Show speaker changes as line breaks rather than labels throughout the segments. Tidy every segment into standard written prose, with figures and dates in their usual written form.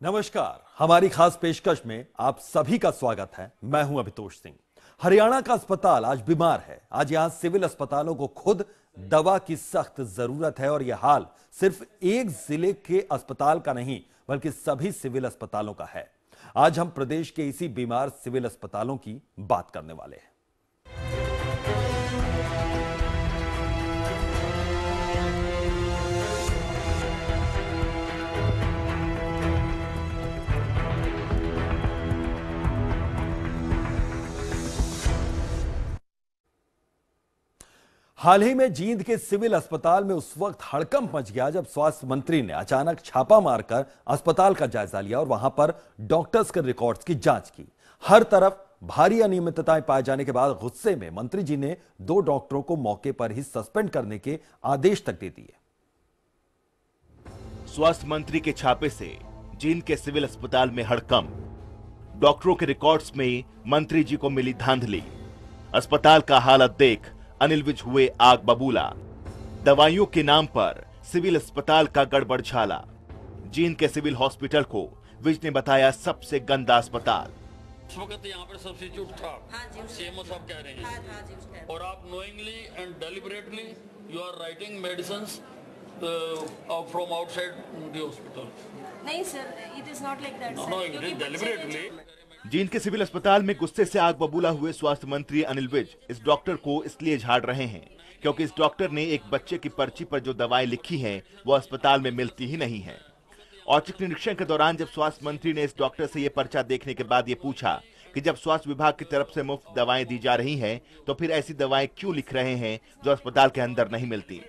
नमस्कार, हमारी खास पेशकश में आप सभी का स्वागत है। मैं हूं अभितोष सिंह। हरियाणा का अस्पताल आज बीमार है। आज यहां सिविल अस्पतालों को खुद दवा की सख्त जरूरत है और यह हाल सिर्फ एक जिले के अस्पताल का नहीं बल्कि सभी सिविल अस्पतालों का है। आज हम प्रदेश के इसी बीमार सिविल अस्पतालों की बात करने वाले हैं। हाल ही में जींद के सिविल अस्पताल में उस वक्त हड़कंप मच गया जब स्वास्थ्य मंत्री ने अचानक छापा मारकर अस्पताल का जायजा लिया और वहां पर डॉक्टर्स के रिकॉर्ड्स की जांच की। हर तरफ भारी अनियमितताएं पाए जाने के बाद गुस्से में मंत्री जी ने 2 डॉक्टरों को मौके पर ही सस्पेंड करने के आदेश तक दे दिए।
स्वास्थ्य मंत्री के छापे से जींद के सिविल अस्पताल में हड़कंप। डॉक्टरों के रिकॉर्ड्स में मंत्री जी को मिली धांधली। अस्पताल का हालत देख अनिल विज हुए आग बबूला। दवाइयों के नाम पर सिविल अस्पताल का गड़बड़ झाला। जींद के सिविल हॉस्पिटल को विज ने बताया सबसे गंदा अस्पताल।
इस वक्त यहाँ पर सब्स्टिट्यूट था। हाँ जी, सीएमओ साहब कह रहे हैं। हाँ जी, और आप knowingly and deliberately you are writing medicines from outside the hospital.
नहीं sir, it is not like that sir.
No, deliberately.
Jind के सिविल अस्पताल में गुस्से से आग बबूला हुए स्वास्थ्य मंत्री अनिल विज इस डॉक्टर को इसलिए झाड़ रहे हैं क्योंकि इस डॉक्टर ने एक बच्चे की पर्ची पर जो दवाएं लिखी हैं वो अस्पताल में मिलती ही नहीं है। औचक निरीक्षण के दौरान जब स्वास्थ्य मंत्री ने इस डॉक्टर से ये पर्चा देखने के बाद ये पूछा कि जब स्वास्थ्य विभाग की तरफ से मुफ्त दवाएं दी जा रही हैं तो फिर ऐसी दवाएं क्यों लिख रहे हैं जो अस्पताल के अंदर नहीं मिलती।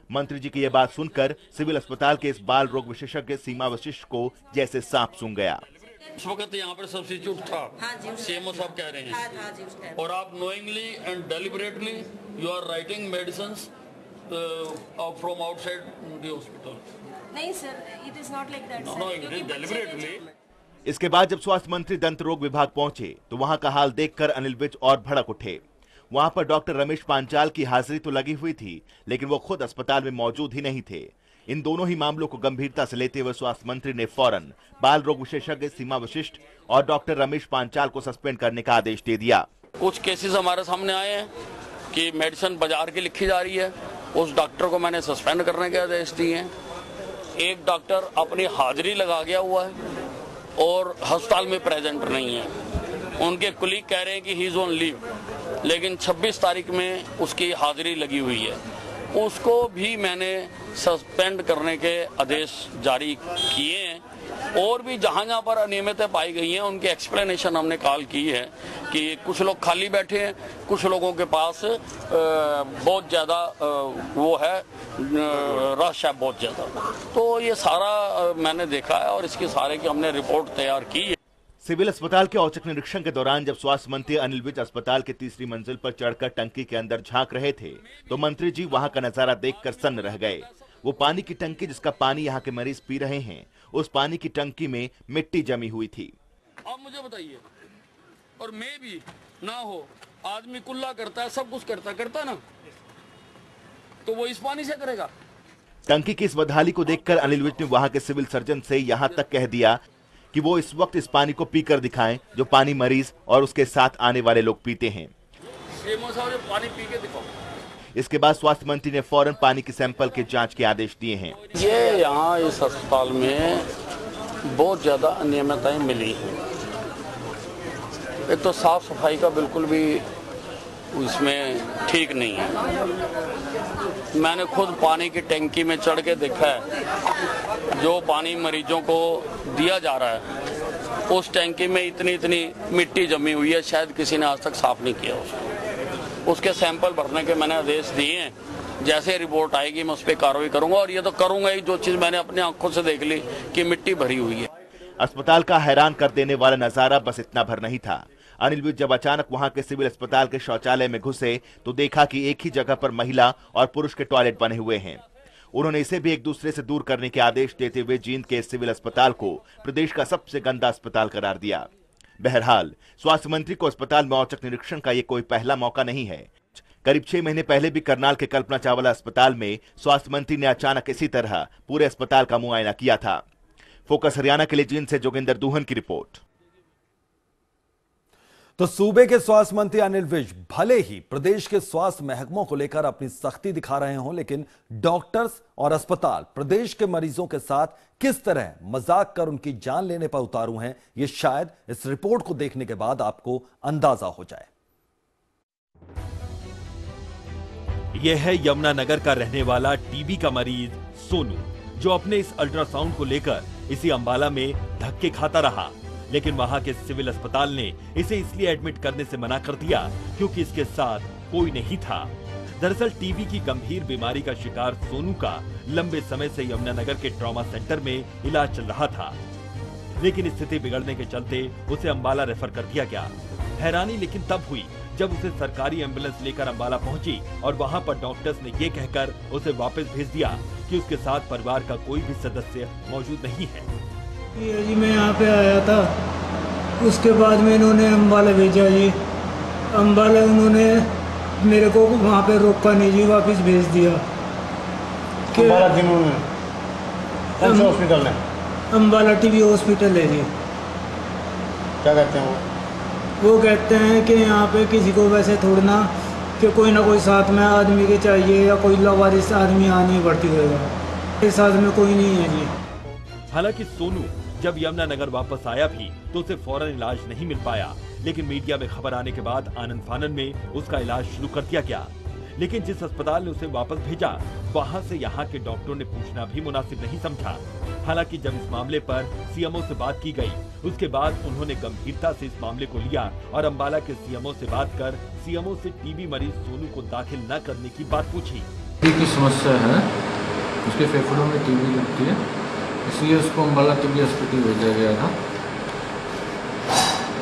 मंत्री जी की यह बात सुनकर सिविल अस्पताल के इस बाल रोग विशेषज्ञ सीमा वशिष्ठ को जैसे सांप सूंघ गया।
इस वक्त यहाँ पर सब्स्टिट्यूट था। हाँ जी, सीएमओ साहब कह रहे हैं। हाँ जी, और आप knowingly and deliberately you are writing medicines from outside the hospital.
नहीं sir, it is not like that sir.
No, deliberately.
इसके बाद जब स्वास्थ्य मंत्री दंत रोग विभाग पहुंचे तो वहां का हाल देखकर अनिल विज और भड़क उठे। वहां पर डॉक्टर रमेश पांचाल की हाजिरी तो लगी हुई थी लेकिन वो खुद अस्पताल में मौजूद ही नहीं थे। इन दोनों ही मामलों को गंभीरता से लेते हुए स्वास्थ्य मंत्री ने फौरन बाल रोग विशेषज्ञ सीमा वशिष्ठ और डॉक्टर रमेश पांचाल को सस्पेंड करने का आदेश दे दिया।
कुछ केसेस हमारे सामने आए हैं कि मेडिसिन बाजार की लिखी जा रही है, उस डॉक्टर को मैंने सस्पेंड करने के आदेश दिए हैं। एक डॉक्टर अपनी हाजिरी लगा गया हुआ है और अस्पताल में प्रेजेंट नहीं है। उनके कुलीग कह रहे हैं कि ही इज ऑन लीव, लेकिन 26 तारीख में उसकी हाजिरी लगी हुई है। उसको भी मैंने सस्पेंड करने के आदेश जारी किए हैं और भी जहां पर अनियमितता पाई गई हैं उनकी एक्सप्लेनेशन हमने कॉल की है कि कुछ लोग खाली बैठे हैं, कुछ लोगों के पास बहुत ज़्यादा वो है रश है बहुत ज़्यादा। तो ये सारा मैंने देखा है और इसकी सारे की हमने रिपोर्ट तैयार की है।
सिविल अस्पताल के औचक निरीक्षण के दौरान जब स्वास्थ्य मंत्री अनिल विज अस्पताल के तीसरी मंजिल पर चढ़कर टंकी के अंदर झांक रहे थे तो मंत्री जी वहां का नजारा देखकर सन्न रह गए। वो पानी की टंकी जिसका पानी यहाँ के मरीज पी रहे हैं, उस पानी की टंकी में मिट्टी जमी हुई थी।
आप मुझे बताइए, और मैं भी ना हो, आदमी कुल्ला करता है, सब कुछ करता ना, तो वो इस पानी से करेगा।
टंकी की इस बदहाली को देखकर अनिल विज ने वहां के सिविल सर्जन से यहाँ तक कह दिया कि वो इस वक्त इस पानी को पीकर दिखाएं जो पानी मरीज और उसके साथ आने वाले लोग पीते हैं।
पानी पी के दिखाओ।
इसके बाद स्वास्थ्य मंत्री ने फौरन पानी के सैंपल के जांच के आदेश दिए हैं।
ये यहाँ इस अस्पताल में बहुत ज्यादा अनियमितताएं मिली हैं। एक तो साफ सफाई का बिल्कुल भी इसमें ठीक नहीं है। मैंने खुद पानी की टंकी में चढ़ के देखा है, जो पानी मरीजों को दिया जा रहा है उस टंकी में इतनी मिट्टी जमी हुई है, शायद किसी ने आज तक साफ नहीं किया उसको। उसके सैंपल भरने के मैंने आदेश दिए हैं। जैसे रिपोर्ट आएगी मैं उस पर कार्रवाई करूंगा और ये तो करूंगा ही, जो चीज मैंने अपनी आंखों से देख ली कि मिट्टी भरी हुई है।
अस्पताल का हैरान कर देने वाला नजारा बस इतना भर नहीं था। अनिल विज जब अचानक वहां के सिविल अस्पताल के शौचालय में घुसे तो देखा कि एक ही जगह पर महिला और पुरुष के टॉयलेट बने हुए हैं। उन्होंने इसे भी एक दूसरे से दूर करने के आदेश देते हुए जींद के सिविल अस्पताल को प्रदेश का सबसे गंदा अस्पताल करार दिया। बहरहाल स्वास्थ्य मंत्री को अस्पताल में औचक निरीक्षण का ये कोई पहला मौका नहीं है। करीब 6 महीने पहले भी करनाल के कल्पना चावला अस्पताल में स्वास्थ्य मंत्री ने अचानक इसी तरह पूरे अस्पताल का मुआयना किया था। फोकस हरियाणा के लिए जींद से जोगिंदर दूहन की रिपोर्ट।
तो सूबे के स्वास्थ्य मंत्री अनिल विज भले ही प्रदेश के स्वास्थ्य महकमों को लेकर अपनी सख्ती दिखा रहे हों, लेकिन डॉक्टर्स और अस्पताल प्रदेश के मरीजों के साथ किस तरह मजाक कर उनकी जान लेने पर उतारू हैं, यह शायद इस रिपोर्ट को देखने के बाद आपको अंदाजा हो जाए। यह है यमुनानगर का रहने वाला टीबी का मरीज सोनू, जो अपने इस अल्ट्रासाउंड को लेकर इसी अंबाला में धक्के खाता रहा, लेकिन वहां के सिविल अस्पताल ने इसे इसलिए एडमिट करने से मना कर दिया क्योंकि इसके साथ कोई नहीं था। दरअसल टीबी की गंभीर बीमारी का शिकार सोनू का लंबे समय से यमुनानगर के ट्रॉमा सेंटर में इलाज चल रहा था, लेकिन स्थिति बिगड़ने के चलते उसे अंबाला रेफर कर दिया गया। हैरानी लेकिन तब हुई जब उसे सरकारी एम्बुलेंस लेकर अंबाला पहुंची और वहां पर डॉक्टर्स ने ये कहकर उसे वापस भेज दिया कि उसके साथ परिवार का कोई भी सदस्य मौजूद नहीं है।
जी मैं यहाँ पे आया था, उसके बाद में इन्होंने अंबाला भेजा जी। अंबाला उन्होंने मेरे को वहाँ पे रोका नहीं जी, वापस भेज दिया।
अंबाला जिन्होंने कौन सा हॉस्पिटल है?
अंबाला टीबी हॉस्पिटल है जी।
क्या कहते हैं
वो कहते हैं कि यहाँ पे किसी को वैसे थोड़ना कि कोई ना कोई साथ में आदमी के चाहिए या कोई लावारिस आदमी आने भर्ती होगा, इस साथ में कोई नहीं है जी।
हालांकि सोनू जब यमुनानगर वापस आया भी तो उसे फौरन इलाज नहीं मिल पाया, लेकिन मीडिया में खबर आने के बाद आनंद फानन में उसका इलाज शुरू कर दिया गया। लेकिन जिस अस्पताल ने उसे वापस भेजा, वहां से यहाँ के डॉक्टरों ने पूछना भी मुनासिब नहीं समझा। हालांकि जब इस मामले पर सीएमओ से बात की गई, उसके बाद उन्होंने गंभीरता से इस मामले को लिया और अंबाला के सीएमओ से बात कर सीएमओ से टीबी मरीज सोनू को दाखिल न करने की बात पूछी।
की समस्या है, उसके फेफड़ों में टीबी लगती है, इसलिए उसको अंबाला टीबी हॉस्पिटल भेजा गया था।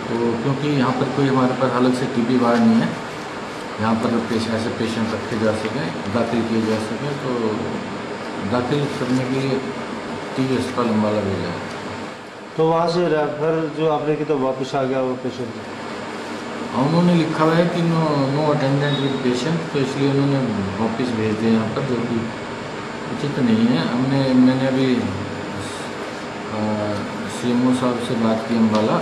तो क्योंकि यहाँ पर कोई हमारे पास अलग से टीबी वार्ड नहीं है, यहाँ पर ऐसे पेशेंट रखे जा सकें, दाखिल किए जा सकें, तो दाखिल करने के लिए टीबी अस्पताल अंबाला भेजा है।
तो वहाँ से रेफर जो आपने की तो वापस आ गया वो पेशेंट?
उन्होंने लिखा हुआ है कि नो अटेंडेंट विद पेशेंट, तो इसलिए उन्होंने वापस भेज दिया यहाँ पर, जो कि उचित नहीं है। मैंने अभी सीएमओ साहब से बात की अंबाला,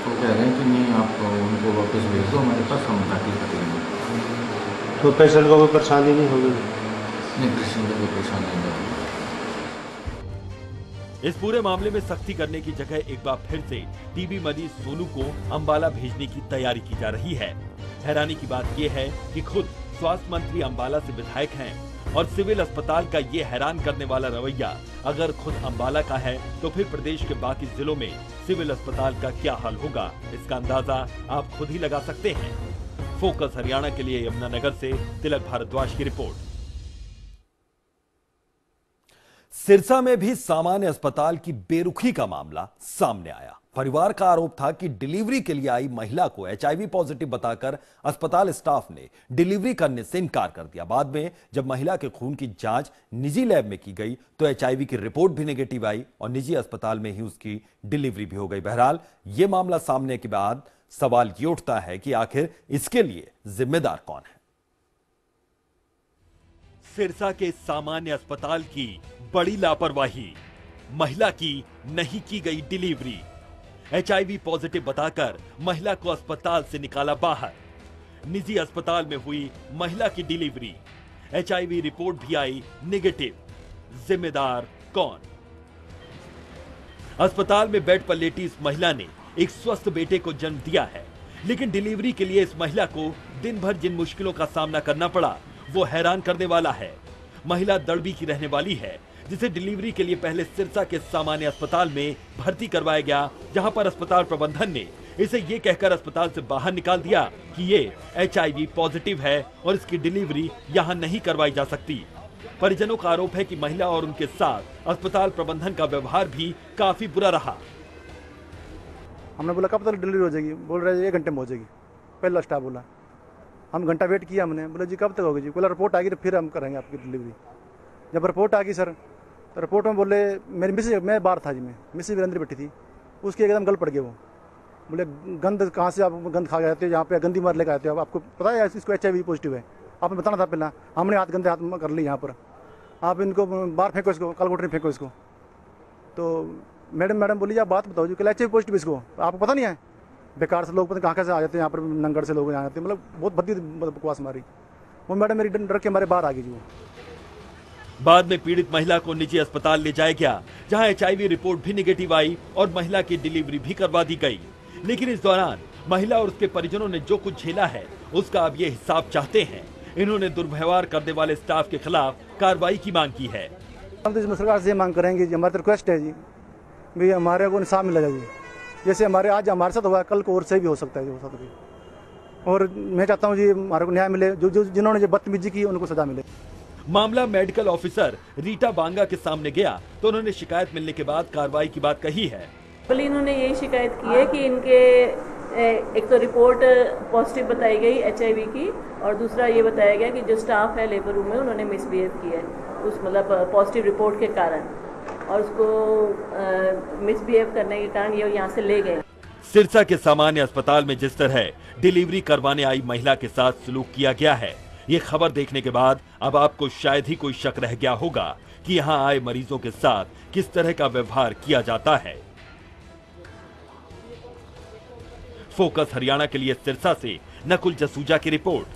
वो कह रहे हैं कि नहीं आप उनको वापस भेज दो हमारे पास, हम दाखिल कर देंगे।
तो पेशेंट को कोई परेशानी नहीं होगी?
नहीं, पेशेंट को कोई परेशानी नहीं होगी।
इस पूरे मामले में सख्ती करने की जगह एक बार फिर से टीबी मरीज सोनू को अंबाला भेजने की तैयारी की जा रही है। हैरानी की बात यह है कि खुद स्वास्थ्य मंत्री अंबाला से विधायक हैं और सिविल अस्पताल का ये हैरान करने वाला रवैया अगर खुद अंबाला का है तो फिर प्रदेश के बाकी जिलों में सिविल अस्पताल का क्या हाल होगा, इसका अंदाजा आप खुद ही लगा सकते हैं। फोकस हरियाणा के लिए यमुनानगर से तिलक भारद्वाज की रिपोर्ट। सिरसा में भी सामान्य अस्पताल की बेरुखी का मामला सामने आया। परिवार का आरोप था कि डिलीवरी के लिए आई महिला को एचआईवी पॉजिटिव बताकर अस्पताल स्टाफ ने डिलीवरी करने से इनकार कर दिया। बाद में जब महिला के खून की जांच निजी लैब में की गई तो एचआईवी की रिपोर्ट भी नेगेटिव आई और निजी अस्पताल में ही उसकी डिलीवरी भी हो गई। बहरहाल यह मामला सामने के बाद सवाल ये उठता है कि आखिर इसके लिए जिम्मेदार कौन है। सिरसा के सामान्य अस्पताल की बड़ी लापरवाही, महिला की नहीं की गई डिलीवरी, एचआईवी पॉजिटिव बताकर महिला को अस्पताल से निकाला बाहर, निजी अस्पताल में हुई महिला की डिलीवरी, एचआईवी रिपोर्ट भी आई नेगेटिव, जिम्मेदार कौन? अस्पताल में बेड पर लेटी इस महिला ने एक स्वस्थ बेटे को जन्म दिया है, लेकिन डिलीवरी के लिए इस महिला को दिन भर जिन मुश्किलों का सामना करना पड़ा वो हैरान करने वाला है। महिला दड़बी की रहने वाली है, जिसे डिलीवरी के लिए पहले सिरसा के सामान्य अस्पताल में भर्ती करवाया गया, जहां पर अस्पताल प्रबंधन ने इसे ये कहकर अस्पताल से बाहर निकाल दिया कि ये एचआईवी पॉजिटिव है और इसकी डिलीवरी यहां नहीं करवाई जा सकती। परिजनों का आरोप है कि महिला और उनके साथ अस्पताल प्रबंधन का व्यवहार भी काफी बुरा रहा।
हमने बोला कब तक डिलीवरी हो जाएगी, बोल रहे 1 घंटे में हो जाएगी, पहला स्टाफ बोला। हम घंटा वेट किया, हमने बोला जी कब तक होगी जी, बोला रिपोर्ट आ गई तो फिर हम करेंगे आपकी डिलीवरी। जब रिपोर्ट आ गई सर, तो रिपोर्ट में बोले मेरी मिसेज, मैं बाहर था जी, मैं मिसेज अंदर बैठी थी, उसके एकदम गल पड़ गए वो। बोले गंद कहाँ से आप गंद खा गए थे, यहाँ पे गंदी मार लेकर आए थे, अब आपको पता है इसको एचआईवी पॉजिटिव है, आपने बताना था पहला, हमने हाथ गंदे हाथ कर ली यहाँ पर, आप इनको बाहर फेंको, इसको कालकोटरी फेंको इसको। तो मैडम बोली आप बात बताओ जी, कल HIV पॉजिटिव इसको, आपको पता नहीं है? बेकार से लोग पता कहाँ से आ जाते हैं यहाँ पर, नंगड़ से लोग यहाँ आते हैं, मतलब बहुत भद्दी बकवास मारी। वो मैडम मेरी डर के हमारे बाहर आ गई जी। वो
बाद में पीड़ित महिला को निजी अस्पताल ले जाया गया, जहां HIV रिपोर्ट भी निगेटिव आई और महिला की डिलीवरी भी करवा दी गई। लेकिन इस दौरान महिला और उसके परिजनों ने जो कुछ झेला है उसका अब ये हिसाब चाहते हैं। इन्होंने दुर्व्यवहार करने वाले स्टाफ के खिलाफ कार्रवाई की मांग की है।
हम तो सरकार से मांग करेंगे जी, हमारी रिक्वेस्ट है जी, भाई हमारे को इंसाफ मिलेगा जी। जैसे हमारे आज हमारे साथ हुआ, कल को और से भी हो सकता है, जो हो सकता है। और मैं चाहता हूँ जी हमारे को न्याय मिले, जो जिन्होंने जो बदतमीजी की उनको सजा मिले।
मामला मेडिकल ऑफिसर रीटा बांगा के सामने गया तो उन्होंने शिकायत मिलने के बाद कार्रवाई की बात कही है।
इन्होंने यही शिकायत की है कि इनके एक तो रिपोर्ट पॉजिटिव बताई गई HIV की, और दूसरा ये बताया गया कि जो स्टाफ है लेबर रूम में उन्होंने मिसबिहेव किया है उस मतलब पॉजिटिव रिपोर्ट के कारण, और उसको मिसबिहेव करने के कारण ये यहाँ से ले गए।
सिरसा के सामान्य अस्पताल में जिस तरह डिलीवरी करवाने आई महिला के साथ सलूक किया गया है, ये खबर देखने के बाद अब आपको शायद ही कोई शक रह गया होगा कि यहाँ आए मरीजों के साथ किस तरह का व्यवहार किया जाता है। फोकस हरियाणा के लिए सिरसा से नकुल जसूजा की रिपोर्ट।